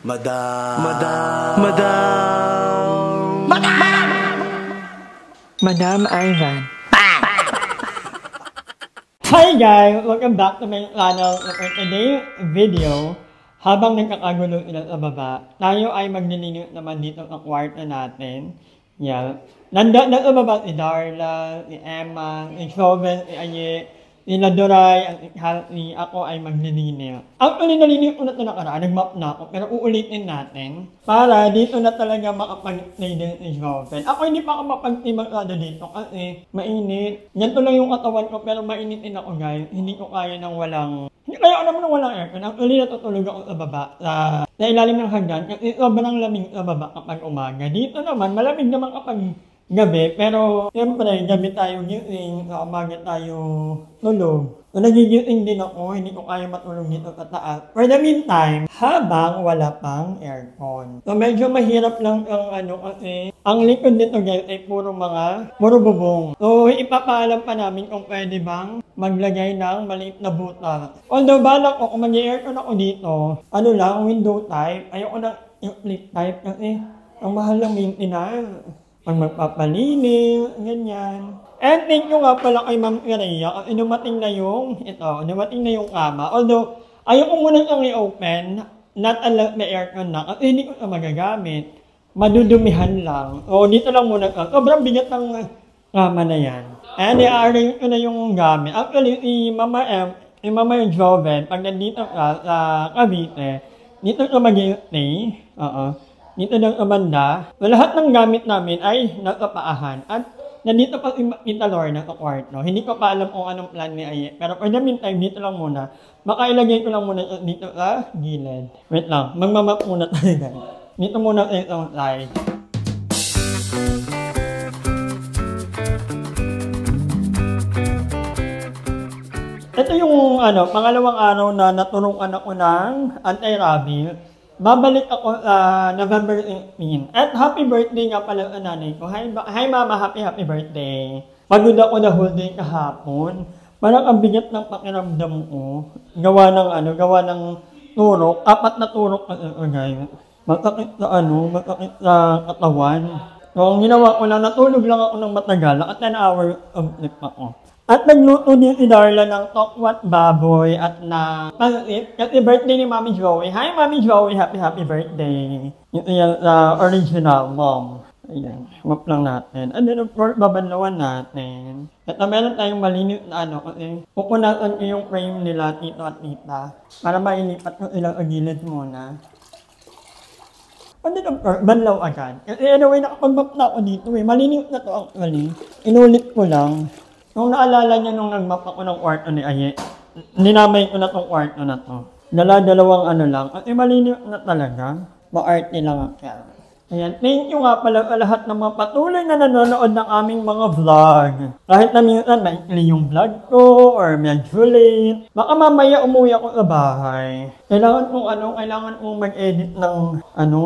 Madam. Madam Ivan. Hi guys! Welcome back to my channel. For today's video, habang nagkakagulo sila sa baba, tayo ay maglilinis naman dito sa kwarto natin. Yeah. Nandun na sa baba si Darla, si Emma, si Soben, si Aye, si Ladoray, at si Halsey. Ako ay maglilinis. Actually, nalinis ko na ito nakaraan. Nag-map na ako, pero uulitin natin para dito na talaga makapag-play din si Soben. Ako hindi pa ako mapag-timagado dito kasi mainit. Ganito lang yung katawan ko, pero mainit din ako guys. Hindi ko kaya ng walang... Hindi kaya ako naman ng walang aircon. Actually, natutulog ako sa baba. Sa ilalim ng hagdan. Kasi sobrang lamig sa baba kapag umaga. Dito naman, malamig naman kapag gabi. Pero, siyempre, gabi tayo gising. Sa umaga tayo tulog. So, nagigising din ako. Hindi ko kaya matulog dito sa taas. For the meantime, habang wala pang aircon. So, medyo mahirap lang ang kasi ang likod nito guys ay puro bubong. So, ipapaalam pa namin kung pwede bang maglagay ng maliit na butas. Although balak ko kung mag-aircon ako dito, window type, ayoko na yung flip type kasi ang mahal ng maintenance. Pag magpapalinis, ganyan. And thank you nga pala kay Ma'am Ireya kasi dumating na yung kama. Although, ayoko muna siyang i-open, not allowed na aircon na kasi hindi ko na magagamit. Madudumihan lang. O dito lang muna ka. Sobrang bigat ng kama na yan. And i-arrange ko na yung gamit. Actually, si Mama Joven, pag nandito ka sa Cavite, dito ka mag-stay. Dito ng banda. So, lahat ng gamit namin ay nasa paahan. At nandito pa si Tita Lorna sa kwarto. Hindi ko pa alam kung anong plan ni Aye. Pero for the meantime, dito lang muna. Baka ilagay ko lang muna dito sa gilid. Wait lang. Magmamap muna tayo guys. Dito muna tayo sa side. Ito yung pangalawang araw na naturuan ako ng anti-rabies. Babalik ako sa November 18. At happy birthday nga pala sa nanay ko. Hi mama, happy birthday. Pagod ako na whole day kahapon. Parang ang bigat ng pakiramdam ko. Gawa ng turok. 4 na turok kasi guys. Masakit sa katawan. So, ang ginawa ko lang, natulog lang ako ng matagal. At 10 hours of sleep ako. At nagluto din si Darla ng tokwat baboy at na pansit. Kasi birthday ni Mami Joey. Hi Mami Joey, happy birthday. Ito yung original mom. Ayan, wap lang natin. And then of course, babanlawan natin. At meron tayong malinis na kasi pupunasan ko yung frame nila, tito at tita. Para mailipat ko ilang agilid muna. And then of course, banlaw agad. Kasi anyway, nakapag-map na ako dito eh. Malinis na to actually. Inulit ko lang. Kung naalala niya nung nag-map ako ng kwarto ni Aye, ninamay ko na tong kwarto na to. Dalawang lang. At malinis na talaga. Ma-art nila nga. Ayan. Thank you nga pala sa lahat ng mga patuloy na nanonood ng aming mga vlog. Kahit na minsan maikli yung vlog ko or medyo late. Baka mamaya umuwi ako sa bahay. Kailangan kong mag-edit ng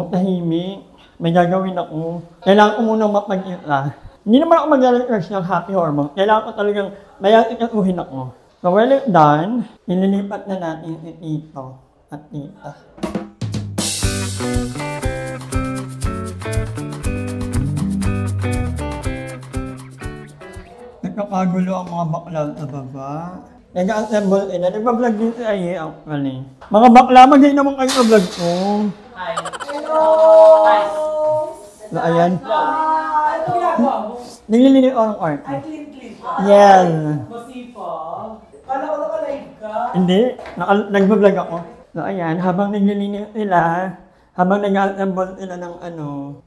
tahimik. May gagawin ako. Kailangan ko munang mapag-isa. Hindi naman ako mag-research ng happy hormone. Kailangan ko talagang mayakituhin ako. So, when it's done, nililipat na natin si Tito at Tita. Nagkakagulo ang mga bakla sa baba. Nag-assemble nagpa-vlog din si Aye actually. Mga bakla, mag-ay naman kayo sa vlog ko. Hi. Hello! Hi. So, ayan. Ano ginagawa mo? Naglilinis ako ng art. Ay, clean. Yan. Masipag. Kala ko naka-live ka. Hindi. Nag-vlog ako. So, ayan. Habang naglilinis sila, habang nag-assemble sila ng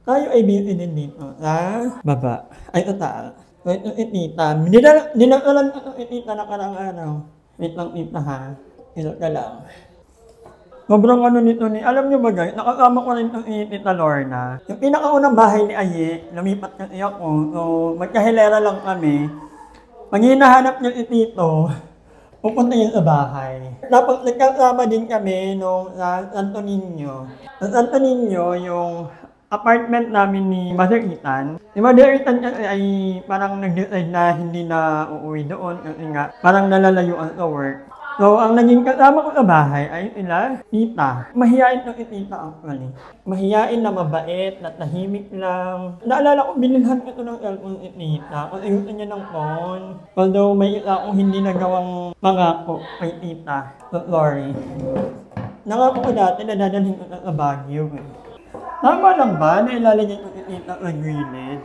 tayo ay busy din dito. Sa baba. Ay, sa taas. So, ito itita. Dinakalan ko ito itita na karang Wait lang tita ha. Ito ka lang. Sobrang nito ni, alam niyo ba guys, nakasama ko rin itong Tita Lorna. Yung pinakaunang bahay ni Aye, lumipat kasi ako. So, magkahilera lang kami. Pag hinahanap niya si Tito, pupunta yun sa bahay. Tapos nagkasama din kami nung sa Santo Niño. Sa Santo Niño, yung apartment namin ni Mother Ethan. Si Mother Ethan kasi ay parang nag-decide na hindi na uuwi doon kasi nga parang nalalayuan sa work. So, ang naging kasama ko sa bahay ay sila, tita. Mahiyain ng tita actually. Mahiyain na mabait, na tahimik lang. Naalala ko, binilhan ko ito ng cellphone ni tita. Kung gusto niya ng phone. Although may isa akong hindi nagawang pangako kay tita. So, sorry. Nangako ko dati na dadalhin ko sa Baguio. Tama lang ba na ilalagay ko si tita sa grilid?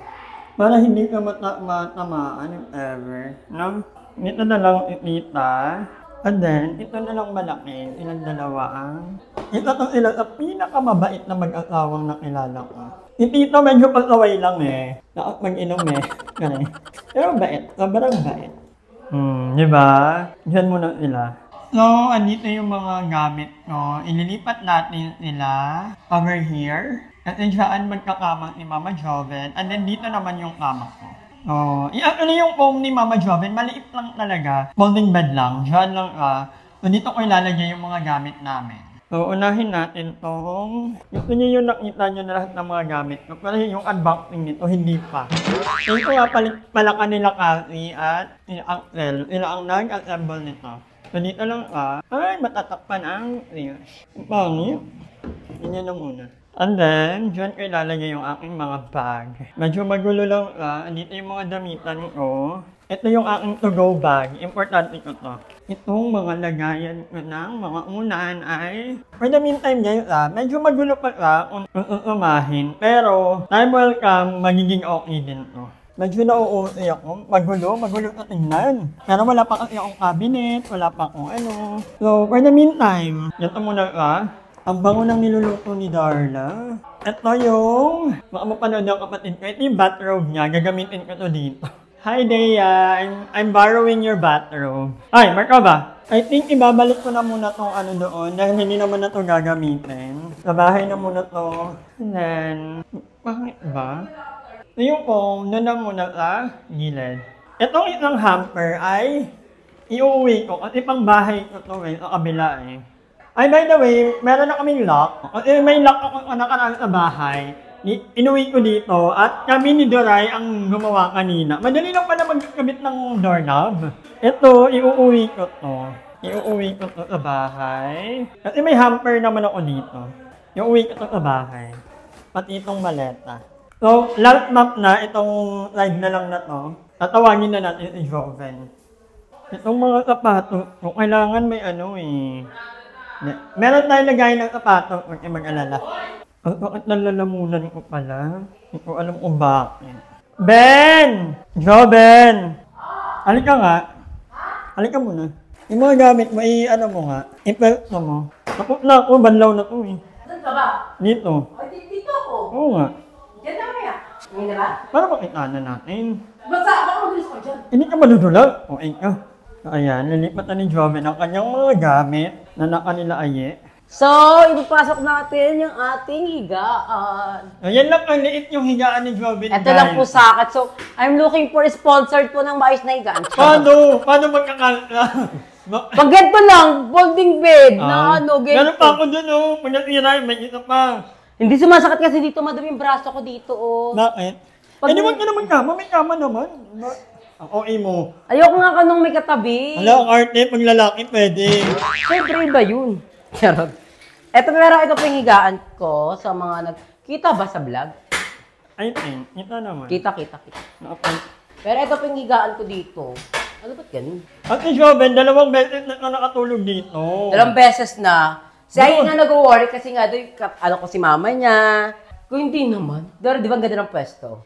Para hindi ka matamaan if ever. No? Ito na lang si tita. And then, ito na lang malaki, ilang dalawa ang... Ito itong sila sa pinakamabait na mag-asawang nakilala ko. Si Tito medyo pasaway lang eh. Dapat mag-inom eh. Ganun. Pero bait, sobrang bait. Di ba? Diyan muna sila. So, andito yung mga gamit ko. Ililipat natin sila over here. At saan magkakama ni Mama Joven. And then dito naman yung kama ko. Oh, ano yung foam ni Mama Joven, maliit lang talaga. Folding bed lang, dyan lang So, dito ko ilalagay yung mga gamit namin. So, unahin natin itong... Gusto niyo yung nakita nyo na lahat ng mga gamit ko. Pero yung unboxing nito, hindi pa. So, ito nga pala kanila Cassie at sila Axel. Sila ang nag-assemble nito. So, dito lang ay, matatakpan ang... Ang pangit. Ganyan na muna. And then, dyan ko ilalagay yung aking mga bag. Medyo magulo lang andito yung mga damitan ko. Ito yung aking to-go bag. Importante ko to. Itong mga lagayan ko ng mga unan ay... For the meantime guys, medyo magulo pa kung umahin. Pero, time will come, magiging okay din to. Medyo nauuti ako. Magulo na tingnan. Pero wala pa kasi akong cabinet, wala pa akong ano. So, for the meantime, ito muna ang bango ng niluluto ni Darla. Ito yung mapapanood ng kapatid ko. Ito yung bathrobe niya. Gagamitin ko to dito. Hi, Dea. I'm borrowing your bathrobe. Ay, Marco ba? I think ibabalik ko na muna tong ano doon dahil hindi naman na to gagamitin. Sa bahay na muna to. And then, bakit ba? So yung phone, doon na muna sa gilid. Itong isang hamper ay iuwi ko kasi pang bahay ko to sa kabila eh. Ay, by the way, meron na kaming lock. Kasi may lock ako nakaraan sa bahay. Inuwi ko dito at kami ni Doray ang gumawa kanina. Madali lang pala magkabit ng doorknob. Ito, iuuwi ko to. Iuuwi ko to sa bahay. Kasi may hamper naman ako dito. Iuwi ko to sa bahay. Pati itong maleta. So, last map na, itong live na lang na to. Tatawagin na natin si Joven. Itong mga sapatos, kung kailangan may ano eh. Meron tayong lagay ng sapatos, huwag kayo mag-alala. Bakit nalalamunan ko pala? Hindi ko alam kung bakit. Ben! Joven! Halika nga. Halika muna. Yung mga gamit mo, ano mo nga. I-pelto mo. Tapos na ako, banlaw na to eh. Saan ka ba? Dito. Ay, dito ako. Oo nga. Diyan na kaya. Ngayon na ba? Para makita na natin. Basta, baka mabilis ko dyan. Hindi ka madudulag. O, ka. Ayan, lilipat na ni Joven ang kanyang mga gamit na nakanila aye. So, ipapasok natin yung ating higaan. Ayan lang ang liit yung higaan ni Joven. Ito lang po sa akin. So, I'm looking for sponsored po ng maayos na higaan. Paano? Paano magkakala? Pag ganito lang, folding bed na ano, ganito. Meron pa ako dun pag natira, may isa pa. Hindi sumasakit kasi dito, madami yung braso ko dito, oh. Bakit? Pag- Di wag ka naman kama, may kama naman. Ang OA mo. Ayoko nga kanong may katabi. Hala, ang arte, pag lalaki pwede. Siyempre iba yun. Charot. Ito po yung higaan ko sa mga Kita ba sa vlog? Ay, kita naman. Kita. Pero ito po yung higaan ko dito. Ano ba't ganun? At si Joven, 2 beses na nakatulog dito. 2 beses na. Si Ay na nag-worry kasi nga doon, ano ko si mama niya. Kung hindi naman. Pero di ba ang ganda ng pwesto?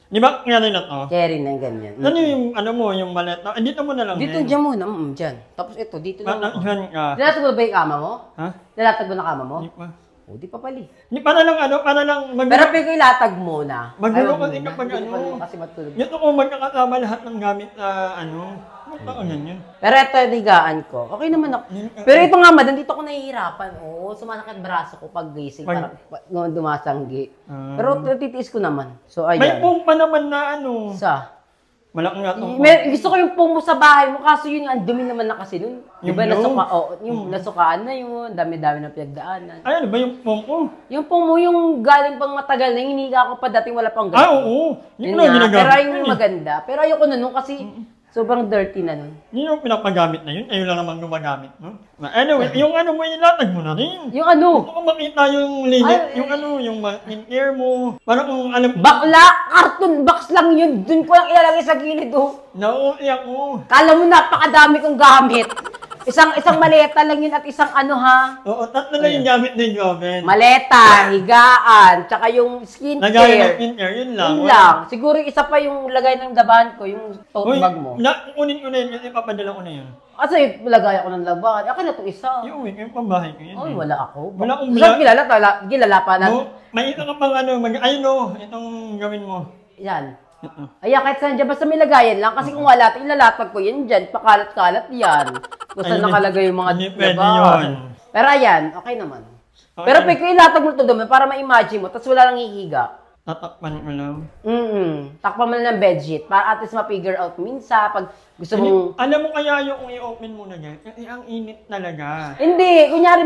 Di ba nga rin na to? Cherry na yung ganyan. Ano yung, ano mo, yung maleta? Dito mo na lang Dito, dyan muna. Dyan. Tapos ito, dito lang. Dyan ka. Nilatag mo ba yung kama mo? Ha? Nilatag mo na kama mo? Di pa. O, di pa pali. Di para lang para lang Pero pwede ko ilatag muna. Magulo Ay, kasi muna. kapag Hindi ko ano. pa kasi matulog. Ito ko magkakasama lahat ng gamit sa ganyan. Pero ito yung higaan ko. Okay naman ako. Pero ito nga, madam, dito ako nahihirapan. Oo, sumasakit braso ko pag gising. Parang dumasanggi. Pero titiis ko naman. So, ayan. May pumpa naman na Sa? Malaki nga itong Gusto ko yung pumo sa bahay mo, kaso yun, ang dumi naman na kasi nun. Di ba yung nasukaan na yun, dami-dami na pinagdaanan. Ay, ano ba yung pumpo? Yung pumo, yung galing pang matagal na, hiniga ko pa dating wala pang ganito. Oo. Hindi ko Yun na nga, ginagamit. pero yung maganda. Pero ayoko na nun kasi Sobrang dirty na nun. Yun yung pinapagamit na yun. Ayun lang naman gumagamit. No? Anyway, yung ano mo, ilatag mo na rin. Yung ano? Gusto ko makita yung limit, Ay, yung ano, yung in-air mo. Parang kung alam, Bakla! Carton box lang yun. Dun ko lang ilalagay sa gilid, oh. nauuiyak mo. Kala mo napakadami kong gamit. Isang maleta lang yun at isang ano ha. Oo, tatlo na yung gamit na yung oven. Maleta, higaan, tsaka yung skincare. Lagay ng in-air, yun lang. Yun lang. Siguro isa pa yung lagay ng dabahan ko, yung tote Uy, bag mo. kunin ko na yun, ipapadala ko na yun. Kasi lagay ako ng labahan. Akin na itong isa. Yung uwi, yung pambahay ko yun. Ay, wala ako. Wala akong Saan kilala pa na. No, may isa ka pang ano, ayun o, itong gawin mo. Yan. Ayan, kahit saan dyan, basta may lagayan lang. Kasi kung wala, ilalatag ko yan dyan. Pakalat-kalat yan. Kung saan Ay, nakalagay yung mga hindi pwede labahan. yun. Pero ayan, okay naman. Okay. Pero pwede ko ilatag mo ito doon para ma-imagine mo, tapos wala nang hihiga. Tatakpan mo lang. Takpan mo na ng bedsheet para at least ma-figure out minsan pag gusto mong... Alam mo kaya yung i-open mo na yan? Kasi ang init talaga. Hindi, kunyari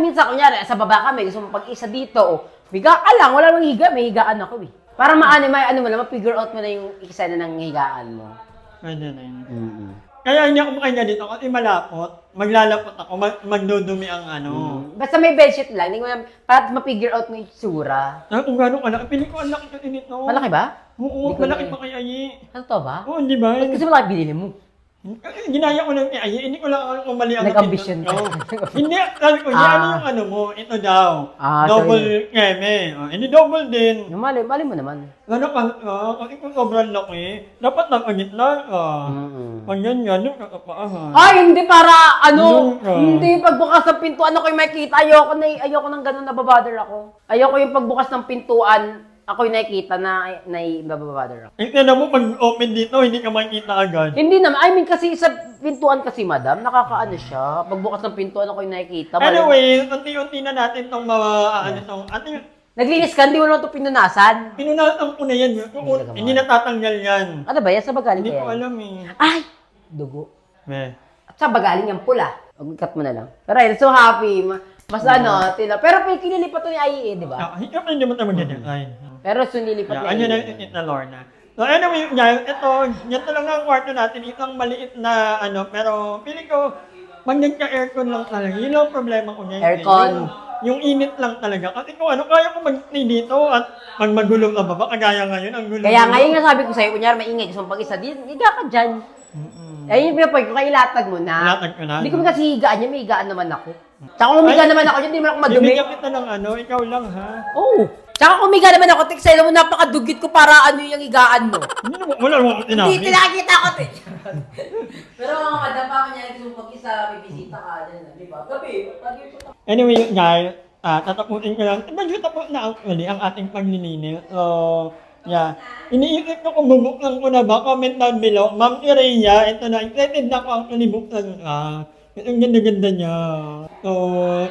sa baba kami, gusto mo pag-isa dito, oh, higa ka lang, wala nang higa, may higaan ako eh. Para ano mo lang, ma-figure out mo na yung eksena ng higaan mo. Pwede na yun. Kaya hindi ako makahinga dito kasi malapot. Maglalapot ako, magdudumi ang ano. Basta may bedsheet lang, hindi mo lang, para ma-figure out mo yung itsura. Kung gano'ng kalaki, piling ko ang laki kasi nito. Malaki ba? Oo, Hindi ko malaki na- pa kay Ayi. Ano to ba? Oo, di ba? Ba't kasi malaki binili mo? Ginaya ko lang kay Ayi, hindi ko lang alam kung mali ang Nag-ambition ka. Hindi, sabi ko, ano yung ano mo, ito daw. So Double keme. Hindi double din. Yung mali mo naman. Ano pa, kasi kung sobrang laki, dapat nakagit na. Pag ganyan, yung kakapaahan. Ay, hindi para ano, Ano ka? hindi pagbukas ng pintuan ako yung makikita. Ayoko nang ganun nababother ako. Ayoko yung pagbukas ng pintuan, ako yung nakikita na nababother ako. Tingnan mo, pag open dito, hindi ka makikita agad. Hindi naman, I mean kasi sa pintuan kasi madam, nakakaano siya. Pagbukas ng pintuan ako yung nakikita. Anyway, unti-unti na natin itong Naglinis ka, hindi mo naman ito pinunasan. pinunasan ko na yan. Hindi natatanggal yan. Ano ba yan? Sa bagaling Hindi ko kaya? alam eh. Ay! Dugo. Meh. At sa bagaling yung pula. Cut mo na lang. Pero ayun, so happy. Mas pero kinilipat to ni IE, di ba? Hindi mo naman ganyan. Ay. Pero sunilipat Ano na yung na Lorna. So anyway, guys, ganito lang ang kwarto natin. Isang maliit na pero feeling ko, pag nagka-aircon lang talaga, yun lang ang problema ko ngayon. Aircon. Yung init lang talaga. Kasi kung kaya ko mag-stay dito at pag magulong na baba, kagaya ngayon, ang gulo. Kaya ngayon nga sabi ko sa'yo, kunyari maingay, gusto mong pag-isa, higa ka dyan. Ayun yung pinapoy ko, kaya ilatag mo na. Ilatag ko na. Hindi ko kasi higaan yan, may higaan naman ako. Tsaka kung humiga naman ako dyan, hindi naman ako madumi. Bibigyan kita ng ikaw lang ha. Oo. Tsaka kung humiga naman ako, tik sa'yo mo, napakadugit ko para ano yung higaan mo. Hindi naman, wala naman sinabi. Hindi, tinakita ko ito. Pero madam pa ako niya, gusto mong pag-isa, may bisita ka, di ba? Gabi, Anyway, guys, tatapusin ko lang. Tapos na actually ang ating paglilinis. So, yeah. Iniisip ko kung bubuksan ko na ba. Comment down below. Ma'am Ireya, ito na. Excited na ako actually buksan. Ang ganda-ganda niya. So,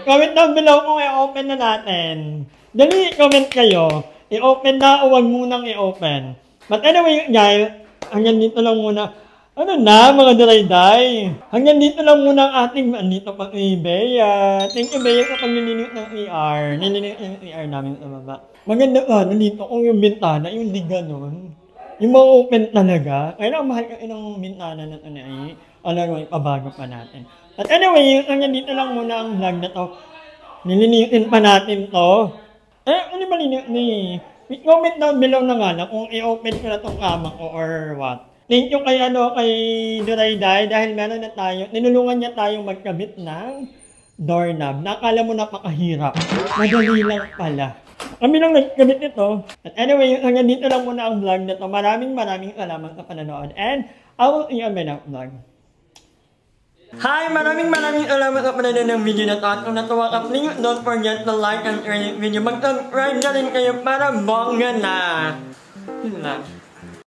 comment down below kung i-open na natin. Dali, comment kayo. I-open na o wag munang i-open. But anyway, guys, hanggang dito lang muna. Ano na, mga daray-day? Hanggang dito lang muna ang ating andito pa kay Bea. Thank you, Bea, sa paglilinis ng ER. Nilinis yung ER namin sa baba. Maganda ka, nandito kung yung bintana, yung di ganon. Yung mga open talaga. Kaya mahal ka ng bintana na ito na alam ipabago pa natin. But anyway, hanggang dito lang muna ang vlog na to. Nilinisin pa natin to. Ano ba linisin? Comment down below na nga lang kung i-open ko na tong kama ko or what. Thank you kay Durayday dahil meron na tayo, ninulungan niya tayong magkabit ng doorknob. Nakala mo napakahirap. Madali lang pala. Kami lang nagkabit nito. At anyway, hanggang dito lang muna ang vlog na to. Maraming salamat sa panonood. And I will see you on my next vlog. Hi! Maraming salamat sa panonood ng video na to. At kung natuwa ka, please don't forget to like and share this video. Mag-subscribe na rin kayo para bongga na. Yun lang.